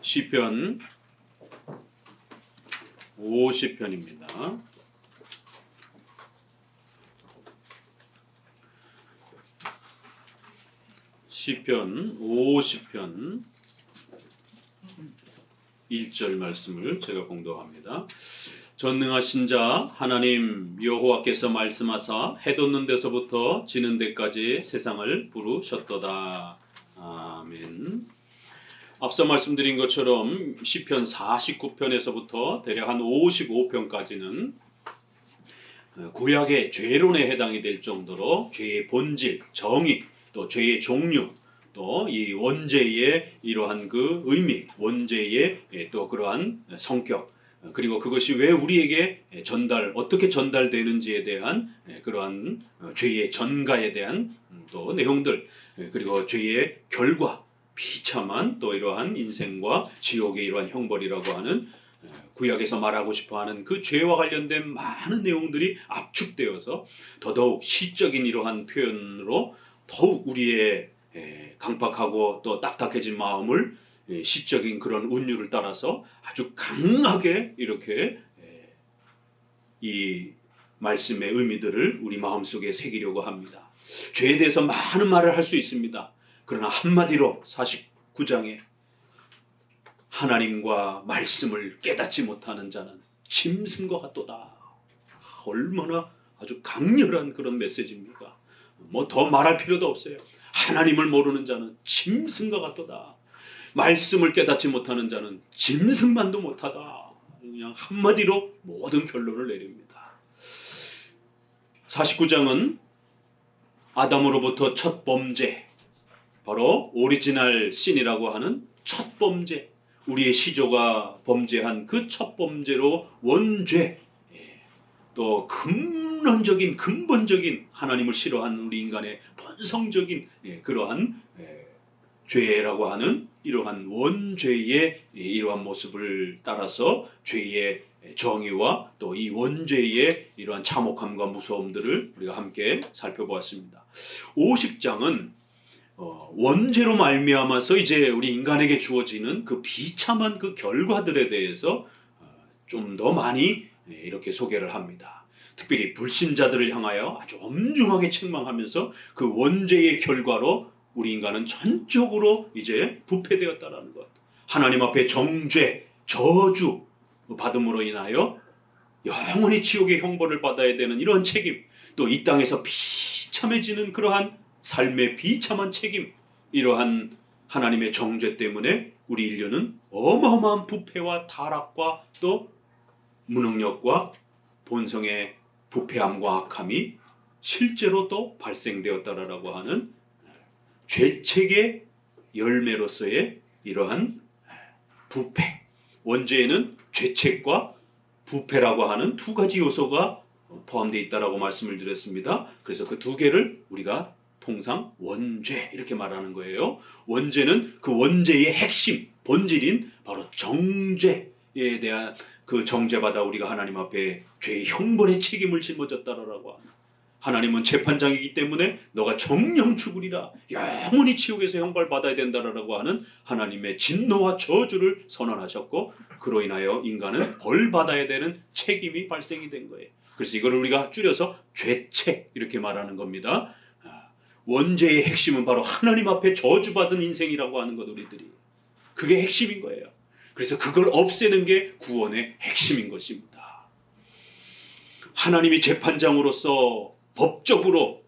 시편 50편입니다. 시편 50편 1절 말씀을 제가 공독합니다. 전능하신 자 하나님 여호와께서 말씀하사 해 돋는 데서부터 지는 데까지 세상을 부르셨도다. 아멘. 앞서 말씀드린 것처럼 시편 49편에서부터 대략 한 55편까지는 구약의 죄론에 해당이 될 정도로 죄의 본질, 정의, 또 죄의 종류, 또 이 원죄의 이러한 그 의미, 원죄의 또 그러한 성격, 그리고 그것이 왜 우리에게 어떻게 전달되는지에 대한 그러한 죄의 전가에 대한 또 내용들, 그리고 죄의 결과, 비참한 또 이러한 인생과 지옥의 이러한 형벌이라고 하는 구약에서 말하고 싶어하는 그 죄와 관련된 많은 내용들이 압축되어서 더더욱 시적인 이러한 표현으로 더욱 우리의 강팍하고 또 딱딱해진 마음을 시적인 그런 운율을 따라서 아주 강하게 이렇게 이 말씀의 의미들을 우리 마음속에 새기려고 합니다. 죄에 대해서 많은 말을 할 수 있습니다. 그러나 한마디로 49장에 하나님과 말씀을 깨닫지 못하는 자는 짐승과 같도다. 얼마나 아주 강렬한 그런 메시지입니까? 뭐 더 말할 필요도 없어요. 하나님을 모르는 자는 짐승과 같도다. 말씀을 깨닫지 못하는 자는 짐승만도 못하다. 그냥 한마디로 모든 결론을 내립니다. 49장은 아담으로부터 첫 범죄, 바로 오리지널 신이라고 하는 첫 범죄, 우리의 시조가 범죄한 그 첫 범죄로 원죄, 또 근본적인 하나님을 싫어하는 우리 인간의 본성적인 그러한 죄라고 하는 이러한 원죄의 이러한 모습을 따라서 죄의 정의와 또 이 원죄의 이러한 참혹함과 무서움들을 우리가 함께 살펴보았습니다. 50장은 원죄로 말미암아서 이제 우리 인간에게 주어지는 그 비참한 그 결과들에 대해서 좀 더 많이 이렇게 소개를 합니다. 특별히 불신자들을 향하여 아주 엄중하게 책망하면서 그 원죄의 결과로 우리 인간은 전적으로 이제 부패되었다라는 것. 하나님 앞에 정죄, 저주 받음으로 인하여 영원히 지옥의 형벌을 받아야 되는 이런 책임, 또 이 땅에서 비참해지는 그러한 삶의 비참한 책임, 이러한 하나님의 정죄 때문에 우리 인류는 어마어마한 부패와 타락과 또 무능력과 본성의 부패함과 악함이 실제로 또 발생되었다라고 하는 죄책의 열매로서의 이러한 부패. 원죄에는 죄책과 부패라고 하는 두 가지 요소가 포함되어 있다라고 말씀을 드렸습니다. 그래서 그 두 개를 우리가 통상 원죄 이렇게 말하는 거예요. 원죄는 그 원죄의 핵심, 본질인 바로 정죄에 대한 그 정죄받아 우리가 하나님 앞에 죄의 형벌의 책임을 짊어졌다라고 하는, 하나님은 재판장이기 때문에 너가 정령 죽으리라, 영원히 지옥에서 형벌받아야 된다라고 하는 하나님의 진노와 저주를 선언하셨고, 그로 인하여 인간은 벌받아야 되는 책임이 발생이 된 거예요. 그래서 이걸 우리가 줄여서 죄책 이렇게 말하는 겁니다. 원죄의 핵심은 바로 하나님 앞에 저주받은 인생이라고 하는 것, 우리들이. 그게 핵심인 거예요. 그래서 그걸 없애는 게 구원의 핵심인 것입니다. 하나님이 재판장으로서 법적으로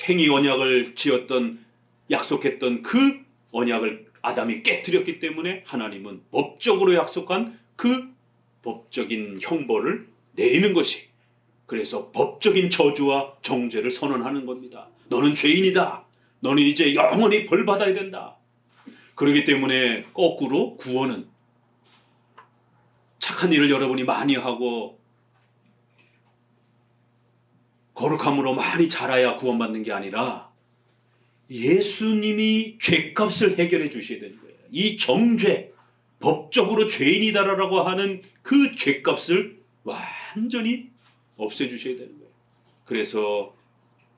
행위 언약을 지었던, 약속했던 그 언약을 아담이 깨뜨렸기 때문에 하나님은 법적으로 약속한 그 법적인 형벌을 내리는 것이, 그래서 법적인 저주와 정죄를 선언하는 겁니다. 너는 죄인이다. 너는 이제 영원히 벌받아야 된다. 그렇기 때문에 거꾸로 구원은 착한 일을 여러분이 많이 하고 거룩함으로 많이 자라야 구원받는 게 아니라 예수님이 죄값을 해결해 주셔야 되는 거예요. 이 정죄, 법적으로 죄인이다라고 하는 그 죄값을 완전히 없애주셔야 되는 거예요. 그래서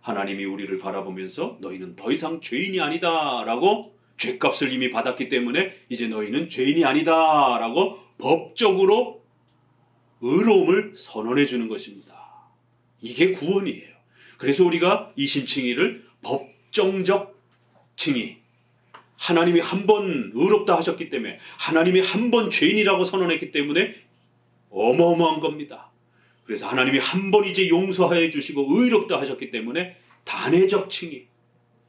하나님이 우리를 바라보면서 너희는 더 이상 죄인이 아니다 라고 죄값을 이미 받았기 때문에 이제 너희는 죄인이 아니다라고 법적으로 의로움을 선언해 주는 것입니다. 이게 구원이에요. 그래서 우리가 이심칭의를 법정적 칭의, 하나님이 한 번 의롭다 하셨기 때문에, 하나님이 한 번 죄인이라고 선언했기 때문에 어마어마한 겁니다. 그래서 하나님이 한 번 이제 용서해 주시고 의롭다 하셨기 때문에 단회적 칭의,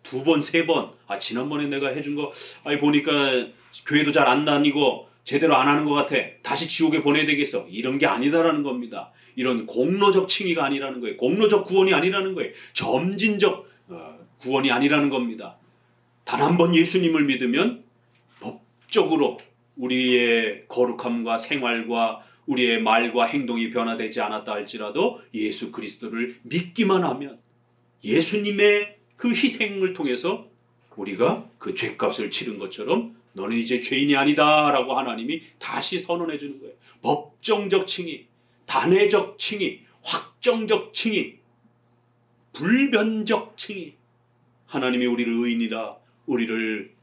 두 번, 세 번, 지난번에 내가 해준 거 보니까 교회도 잘 안 다니고 제대로 안 하는 것 같아, 다시 지옥에 보내야 되겠어, 이런 게 아니다라는 겁니다. 이런 공로적 칭의가 아니라는 거예요. 공로적 구원이 아니라는 거예요. 점진적 구원이 아니라는 겁니다. 단 한 번 예수님을 믿으면 법적으로 우리의 거룩함과 생활과 우리의 말과 행동이 변화되지 않았다 할지라도 예수 그리스도를 믿기만 하면, 예수님의 그 희생을 통해서 우리가 그 죄값을 치른 것처럼 너는 이제 죄인이 아니다 라고 하나님이 다시 선언해 주는 거예요. 법정적 칭의, 단회적 칭의, 확정적 칭의, 불변적 칭의. 하나님이 우리를 의인이다, 우리를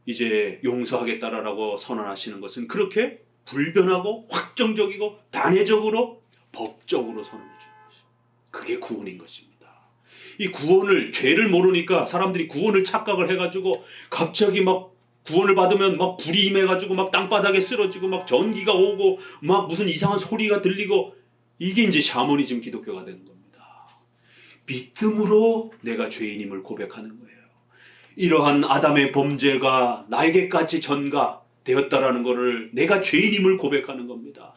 이제 용서하겠다라고 선언하시는 것은 그렇게 불변하고 확정적이고 단회적으로 법적으로 선언해 주는 것이죠. 그게 구원인 것입니다. 이 구원을, 죄를 모르니까 사람들이 구원을 착각을 해가지고 갑자기 막 구원을 받으면 막 불이 임해가지고 막 땅바닥에 쓰러지고 막 전기가 오고 막 무슨 이상한 소리가 들리고, 이게 이제 샤머니즘 기독교가 되는 겁니다. 믿음으로 내가 죄인임을 고백하는 거예요. 이러한 아담의 범죄가 나에게까지 전가되었다라는 것을, 내가 죄인임을 고백하는 겁니다.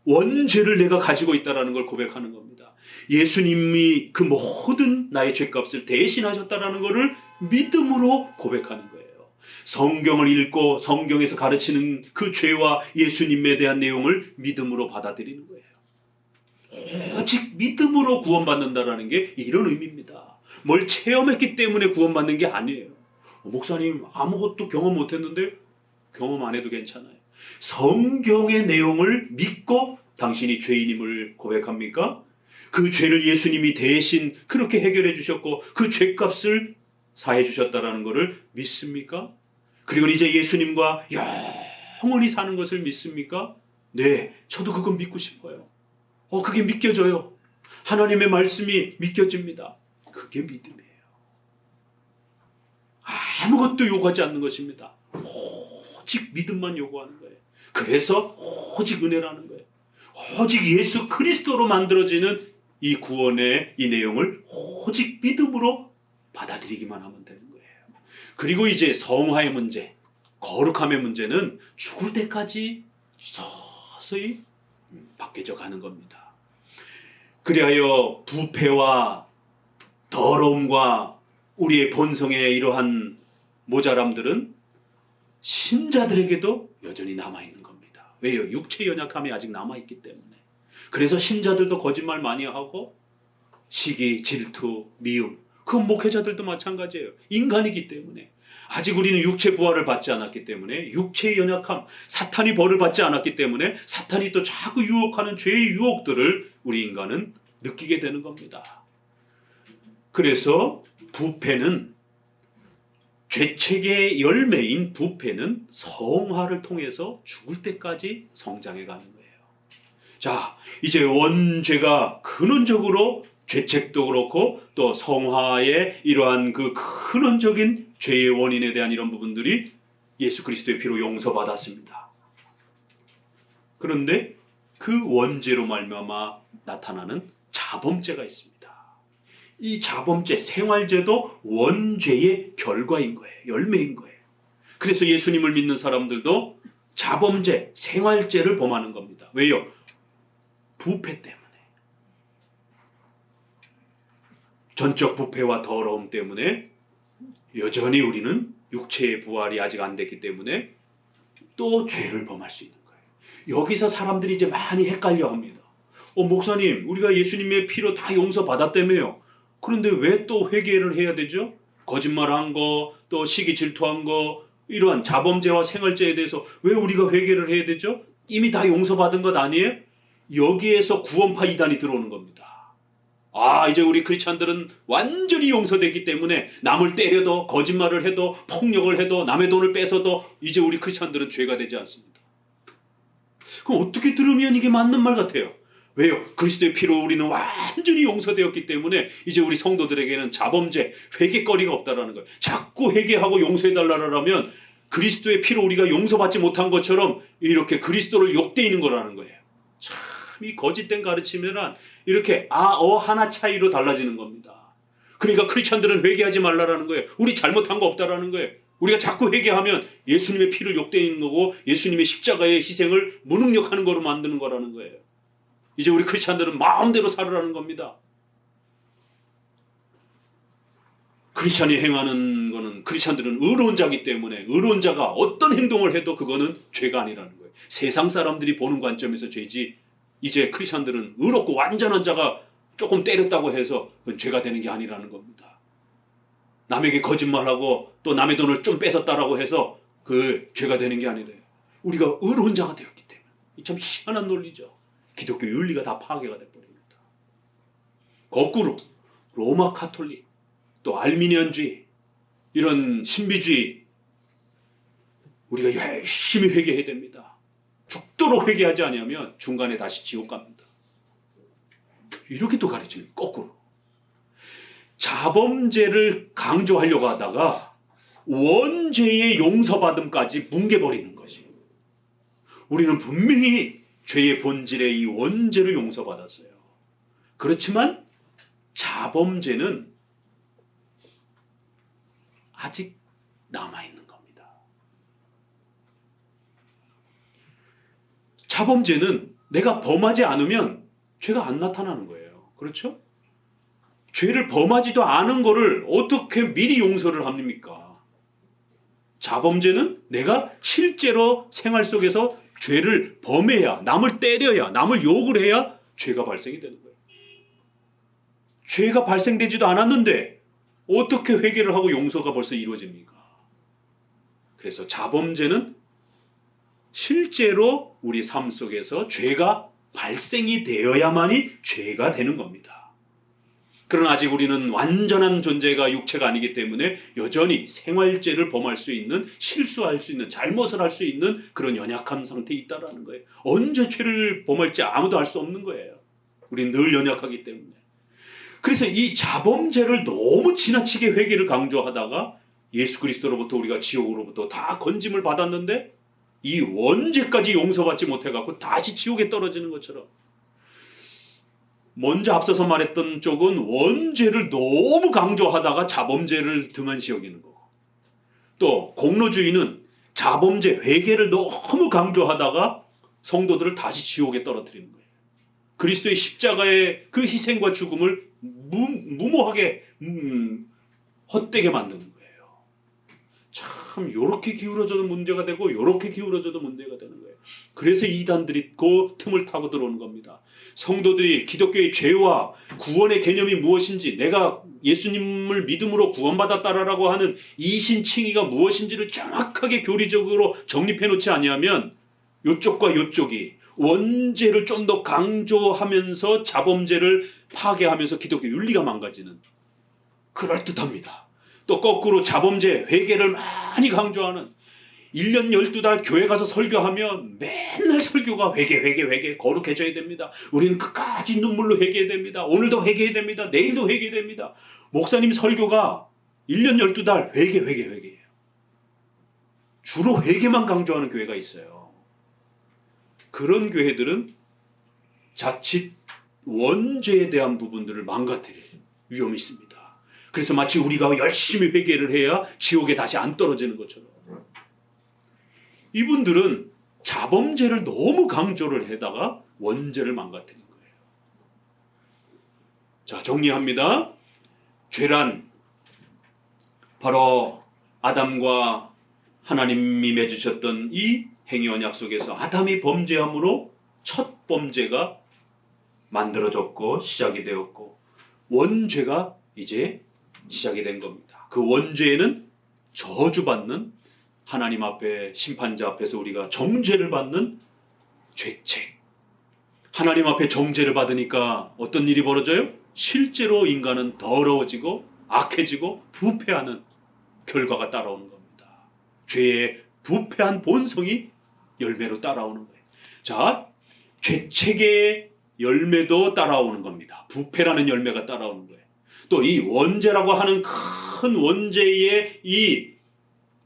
원죄를 내가 가지고 있다라는 걸 고백하는 겁니다. 예수님이 그 모든 나의 죄값을 대신하셨다라는 것을 믿음으로 고백하는 거예요. 성경을 읽고 성경에서 가르치는 그 죄와 예수님에 대한 내용을 믿음으로 받아들이는 거예요. 오직 믿음으로 구원받는다라는 게 이런 의미입니다. 뭘 체험했기 때문에 구원받는 게 아니에요. 목사님 아무것도 경험 못했는데, 경험 안 해도 괜찮아요. 성경의 내용을 믿고 당신이 죄인임을 고백합니까? 그 죄를 예수님이 대신 그렇게 해결해 주셨고 그 죄값을 사해 주셨다라는 것을 믿습니까? 그리고 이제 예수님과 영원히 사는 것을 믿습니까? 네, 저도 그건 믿고 싶어요. 그게 믿겨져요. 하나님의 말씀이 믿겨집니다. 그게 믿음이에요. 아무것도 요구하지 않는 것입니다. 오직 믿음만 요구하는 거예요. 그래서 오직 은혜라는 거예요. 오직 예수 그리스도로 만들어지는 이 구원의 이 내용을 오직 믿음으로 받아들이기만 하면 되는 거예요. 그리고 이제 성화의 문제, 거룩함의 문제는 죽을 때까지 서서히 바뀌어져 가는 겁니다. 그리하여 부패와 더러움과 우리의 본성의 이러한 모자람들은 신자들에게도 여전히 남아있는 겁니다. 왜요? 육체 연약함이 아직 남아있기 때문에. 그래서 신자들도 거짓말 많이 하고 시기, 질투, 미움, 그건 목회자들도 마찬가지예요. 인간이기 때문에. 아직 우리는 육체 부활을 받지 않았기 때문에, 육체의 연약함, 사탄이 벌을 받지 않았기 때문에 사탄이 또 자꾸 유혹하는 죄의 유혹들을 우리 인간은 느끼게 되는 겁니다. 그래서 부패는, 죄책의 열매인 부패는 성화를 통해서 죽을 때까지 성장해 가는 거예요. 자, 이제 원죄가 근원적으로, 죄책도 그렇고 또 성화의 이러한 그 근원적인 죄의 원인에 대한 이런 부분들이 예수 그리스도의 피로 용서받았습니다. 그런데 그 원죄로 말미암아 나타나는 자범죄가 있습니다. 이 자범죄, 생활죄도 원죄의 결과인 거예요. 열매인 거예요. 그래서 예수님을 믿는 사람들도 자범죄, 생활죄를 범하는 겁니다. 왜요? 부패 때문에. 전적 부패와 더러움 때문에 여전히 우리는 육체의 부활이 아직 안 됐기 때문에 또 죄를 범할 수 있는 거예요. 여기서 사람들이 이제 많이 헷갈려 합니다. 목사님, 우리가 예수님의 피로 다 용서받았다며요. 그런데 왜 또 회개를 해야 되죠? 거짓말한 거, 또 시기 질투한 거, 이러한 자범죄와 생활죄에 대해서 왜 우리가 회개를 해야 되죠? 이미 다 용서받은 것 아니에요? 여기에서 구원파 이단이 들어오는 겁니다. 이제 우리 크리스찬들은 완전히 용서되기 때문에 남을 때려도 거짓말을 해도 폭력을 해도 남의 돈을 뺏어도 이제 우리 크리스찬들은 죄가 되지 않습니다. 그럼 어떻게 들으면 이게 맞는 말 같아요? 왜요? 그리스도의 피로 우리는 완전히 용서되었기 때문에 이제 우리 성도들에게는 자범죄, 회개거리가 없다라는 거예요. 자꾸 회개하고 용서해달라면 그리스도의 피로 우리가 용서받지 못한 것처럼 이렇게 그리스도를 욕되이는 거라는 거예요. 참 이 거짓된 가르침이란 이렇게 하나 차이로 달라지는 겁니다. 그러니까 크리스찬들은 회개하지 말라라는 거예요. 우리 잘못한 거 없다라는 거예요. 우리가 자꾸 회개하면 예수님의 피를 욕되이는 거고 예수님의 십자가의 희생을 무능력하는 거로 만드는 거라는 거예요. 이제 우리 크리스찬들은 마음대로 살으라는 겁니다. 크리스찬이 행하는 거는 크리스찬들은 의로운 자이기 때문에 의로운 자가 어떤 행동을 해도 그거는 죄가 아니라는 거예요. 세상 사람들이 보는 관점에서 죄지 이제 크리스찬들은 의롭고 완전한 자가 조금 때렸다고 해서 그건 죄가 되는 게 아니라는 겁니다. 남에게 거짓말하고 또 남의 돈을 좀 뺏었다라고 해서 그 죄가 되는 게 아니래요. 우리가 의로운 자가 되었기 때문에. 참 희한한 논리죠. 기독교 윤리가 다 파괴가 돼버립니다. 거꾸로 로마 카톨릭 또 알미니언주의 이런 신비주의 우리가 열심히 회개해야 됩니다. 죽도록 회개하지 않으면 중간에 다시 지옥 갑니다. 이렇게 또 가르치는 거꾸로 자범죄를 강조하려고 하다가 원죄의 용서받음까지 뭉개버리는 것이. 우리는 분명히 죄의 본질의 이 원죄를 용서받았어요. 그렇지만 자범죄는 아직 남아있는 겁니다. 자범죄는 내가 범하지 않으면 죄가 안 나타나는 거예요. 그렇죠? 죄를 범하지도 않은 거를 어떻게 미리 용서를 합니까? 자범죄는 내가 실제로 생활 속에서 죄를 범해야, 남을 때려야, 남을 욕을 해야 죄가 발생이 되는 거예요. 죄가 발생되지도 않았는데 어떻게 회개를 하고 용서가 벌써 이루어집니까? 그래서 자범죄는 실제로 우리 삶 속에서 죄가 발생이 되어야만이 죄가 되는 겁니다. 그러나 아직 우리는 완전한 존재가 육체가 아니기 때문에 여전히 생활죄를 범할 수 있는, 실수할 수 있는, 잘못을 할 수 있는 그런 연약한 상태에 있다는 거예요. 언제 죄를 범할지 아무도 알 수 없는 거예요. 우린 늘 연약하기 때문에. 그래서 이 자범죄를 너무 지나치게 회개를 강조하다가 예수 그리스도로부터 우리가 지옥으로부터 다 건짐을 받았는데 이 원죄까지 용서받지 못해갖고 다시 지옥에 떨어지는 것처럼, 먼저 앞서서 말했던 쪽은 원죄를 너무 강조하다가 자범죄를 등한시 여기는 거고, 또 공로주의는 자범죄 회개를 너무 강조하다가 성도들을 다시 지옥에 떨어뜨리는 거예요. 그리스도의 십자가의 그 희생과 죽음을 무모하게 헛되게 만드는 거예요. 참 요렇게 기울어져도 문제가 되고 요렇게 기울어져도 문제가 되는 거예요. 그래서 이단들이 그 틈을 타고 들어오는 겁니다. 성도들이 기독교의 죄와 구원의 개념이 무엇인지, 내가 예수님을 믿음으로 구원받았다라고 하는 이신칭의가 무엇인지를 정확하게 교리적으로 정립해 놓지 아니하면 요쪽과 요쪽이 원죄를 좀 더 강조하면서 자범죄를 파괴하면서 기독교 윤리가 망가지는, 그럴듯합니다. 또 거꾸로 자범죄 회개를 많이 강조하는, 1년 12달 교회 가서 설교하면 맨날 설교가 회개 거룩해져야 됩니다. 우리는 끝까지 눈물로 회개해야 됩니다. 오늘도 회개해야 됩니다. 내일도 회개해야 됩니다. 목사님 설교가 1년 12달 회개예요. 주로 회개만 강조하는 교회가 있어요. 그런 교회들은 자칫 원죄에 대한 부분들을 망가뜨릴 위험이 있습니다. 그래서 마치 우리가 열심히 회개를 해야 지옥에 다시 안 떨어지는 것처럼, 이분들은 자범죄를 너무 강조를 해다가 원죄를 망가뜨린 거예요. 자, 정리합니다. 죄란 바로 아담과 하나님이 맺으셨던 이 행위 언약 속에서 아담이 범죄함으로 첫 범죄가 만들어졌고 시작이 되었고, 원죄가 이제 시작이 된 겁니다. 그 원죄에는 저주받는, 하나님 앞에 심판자 앞에서 우리가 정죄를 받는 죄책. 하나님 앞에 정죄를 받으니까 어떤 일이 벌어져요? 실제로 인간은 더러워지고 악해지고 부패하는 결과가 따라오는 겁니다. 죄의 부패한 본성이 열매로 따라오는 거예요. 자, 죄책의 열매도 따라오는 겁니다. 부패라는 열매가 따라오는 거예요. 또 이 원죄라고 하는 큰 원죄의 이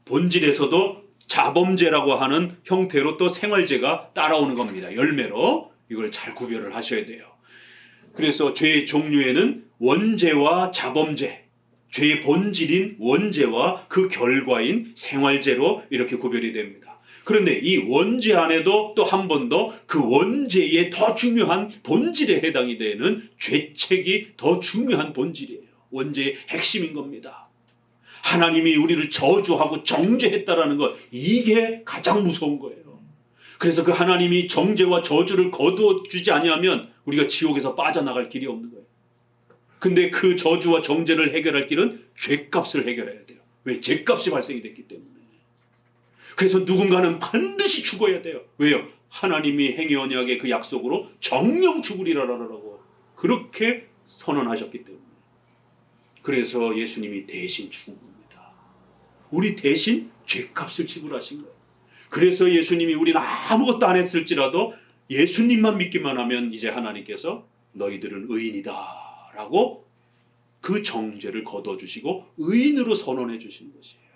본질에서도 자범죄라고 하는 형태로 또 생활죄가 따라오는 겁니다. 열매로. 이걸 잘 구별을 하셔야 돼요. 그래서 죄의 종류에는 원죄와 자범죄, 죄의 본질인 원죄와 그 결과인 생활죄로 이렇게 구별이 됩니다. 그런데 이 원죄 안에도 또 한 번 더 그 원죄의 더 중요한 본질에 해당이 되는 죄책이 더 중요한 본질이에요. 원죄의 핵심인 겁니다. 하나님이 우리를 저주하고 정죄했다라는 것, 이게 가장 무서운 거예요. 그래서 그 하나님이 정죄와 저주를 거두어 주지 아니하면 우리가 지옥에서 빠져나갈 길이 없는 거예요. 근데 그 저주와 정죄를 해결할 길은 죄값을 해결해야 돼요. 왜? 죄값이 발생이 됐기 때문에. 그래서 누군가는 반드시 죽어야 돼요. 왜요? 하나님이 행위 언약의 그 약속으로 정령 죽으리라라고 그렇게 선언하셨기 때문에. 그래서 예수님이 대신 죽은 겁니다. 우리 대신 죄값을 지불하신 거예요. 그래서 예수님이 우리는 아무것도 안 했을지라도 예수님만 믿기만 하면 이제 하나님께서 너희들은 의인이다 라고 그 정죄를 거둬주시고 의인으로 선언해 주시는 것이에요.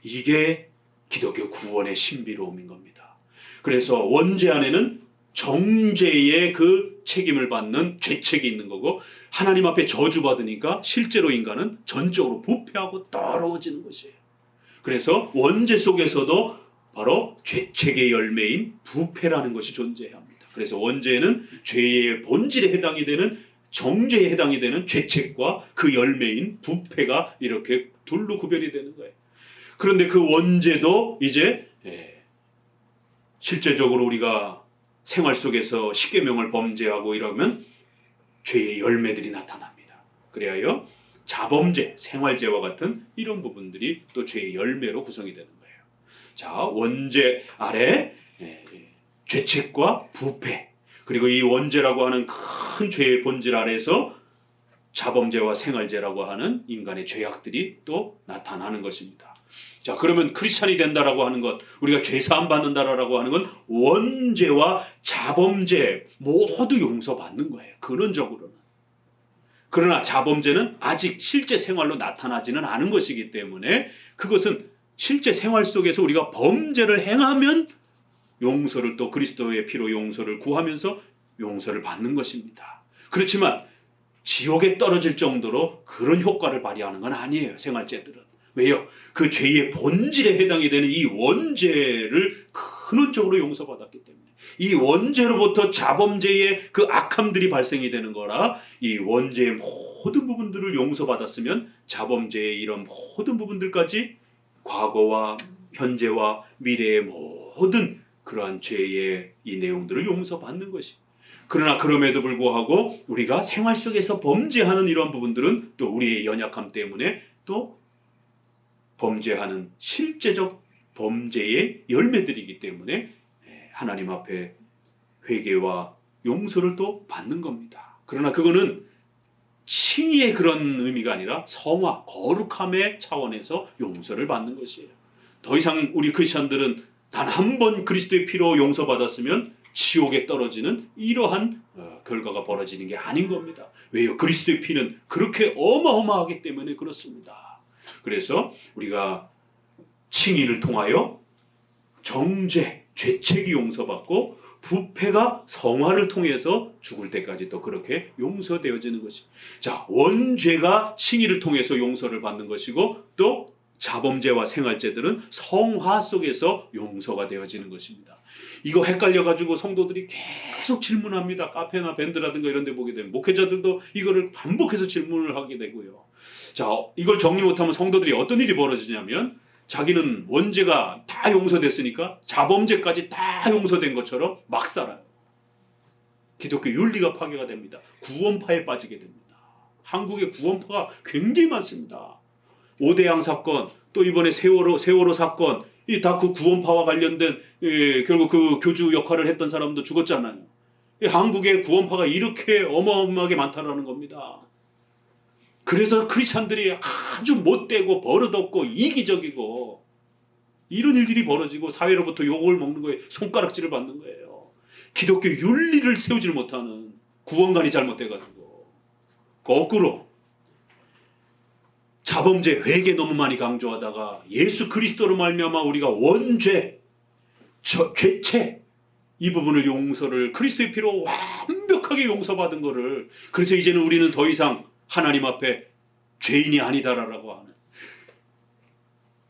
이게 기독교 구원의 신비로움인 겁니다. 그래서 원죄 안에는 정죄의 그 책임을 받는 죄책이 있는 거고, 하나님 앞에 저주받으니까 실제로 인간은 전적으로 부패하고 더러워지는 것이에요. 그래서 원죄 속에서도 바로 죄책의 열매인 부패라는 것이 존재해야 합니다. 그래서 원죄는 죄의 본질에 해당이 되는 정죄에 해당이 되는 죄책과 그 열매인 부패가 이렇게 둘로 구별이 되는 거예요. 그런데 그 원죄도 이제 실제적으로 우리가 생활 속에서 십계명을 범죄하고 이러면 죄의 열매들이 나타납니다. 그래야 자범죄, 생활죄와 같은 이런 부분들이 또 죄의 열매로 구성이 되는 거예요. 자, 원죄 아래 죄책과 부패, 그리고 이 원죄라고 하는 큰 죄의 본질 아래에서 자범죄와 생활죄라고 하는 인간의 죄악들이 또 나타나는 것입니다. 자, 그러면 크리스찬이 된다라고 하는 것, 우리가 죄사함 받는다라고 하는 건 원죄와 자범죄 모두 용서받는 거예요. 근원적으로는. 그러나 자범죄는 아직 실제 생활로 나타나지는 않은 것이기 때문에 그것은 실제 생활 속에서 우리가 범죄를 행하면 용서를, 또 그리스도의 피로 용서를 구하면서 용서를 받는 것입니다. 그렇지만 지옥에 떨어질 정도로 그런 효과를 발휘하는 건 아니에요, 생활죄들은. 왜요? 그 죄의 본질에 해당이 되는 이 원죄를 근원적으로 용서받았기 때문에, 이 원죄로부터 자범죄의 그 악함들이 발생이 되는 거라, 이 원죄의 모든 부분들을 용서받았으면 자범죄의 이런 모든 부분들까지 과거와 현재와 미래의 모든 그러한 죄의 이 내용들을 용서받는 것이. 그러나 그럼에도 불구하고 우리가 생활 속에서 범죄하는 이러한 부분들은 또 우리의 연약함 때문에 또 범죄하는 실제적 범죄의 열매들이기 때문에 하나님 앞에 회개와 용서를 또 받는 겁니다. 그러나 그거는 칭의의 그런 의미가 아니라 성화, 거룩함의 차원에서 용서를 받는 것이에요. 더 이상 우리 크리스천들은 단 한 번 그리스도의 피로 용서받았으면 지옥에 떨어지는 이러한 결과가 벌어지는 게 아닌 겁니다. 왜요? 그리스도의 피는 그렇게 어마어마하기 때문에 그렇습니다. 그래서 우리가 칭의를 통하여 정죄, 죄책이 용서받고 부패가 성화를 통해서 죽을 때까지 또 그렇게 용서되어지는 것이. 자, 원죄가 칭의를 통해서 용서를 받는 것이고, 또 자범죄와 생활죄들은 성화 속에서 용서가 되어지는 것입니다. 이거 헷갈려가지고 성도들이 계속 질문합니다. 카페나 밴드라든가 이런 데 보게 되면 목회자들도 이거를 반복해서 질문을 하게 되고요. 자, 이걸 정리 못하면 성도들이 어떤 일이 벌어지냐면, 자기는 원죄가 다 용서됐으니까 자범죄까지 다 용서된 것처럼 막 살아요. 기독교 윤리가 파괴가 됩니다. 구원파에 빠지게 됩니다. 한국의 구원파가 굉장히 많습니다. 오대양 사건, 또 이번에 세월호 사건, 이 다 그 구원파와 관련된 결국 그 교주 역할을 했던 사람도 죽었잖아요. 이 한국의 구원파가 이렇게 어마어마하게 많다라는 겁니다. 그래서 크리스찬들이 아주 못되고 버릇없고 이기적이고 이런 일들이 벌어지고 사회로부터 욕을 먹는 거예요. 손가락질을 받는 거예요. 기독교 윤리를 세우지를 못하는 구원관이 잘못돼가지고. 거꾸로 자범죄 회개 너무 많이 강조하다가 예수 그리스도로 말미암아 우리가 원죄 죄체 이 부분을 용서를 그리스도의 피로 완벽하게 용서받은 거를, 그래서 이제는 우리는 더 이상 하나님 앞에 죄인이 아니다라고 하는,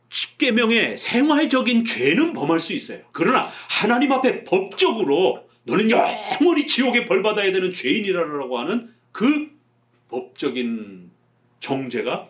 십계명의 생활적인 죄는 범할 수 있어요. 그러나 하나님 앞에 법적으로 너는 영원히 지옥에 벌 받아야 되는 죄인이라고 하는 그 법적인 정죄가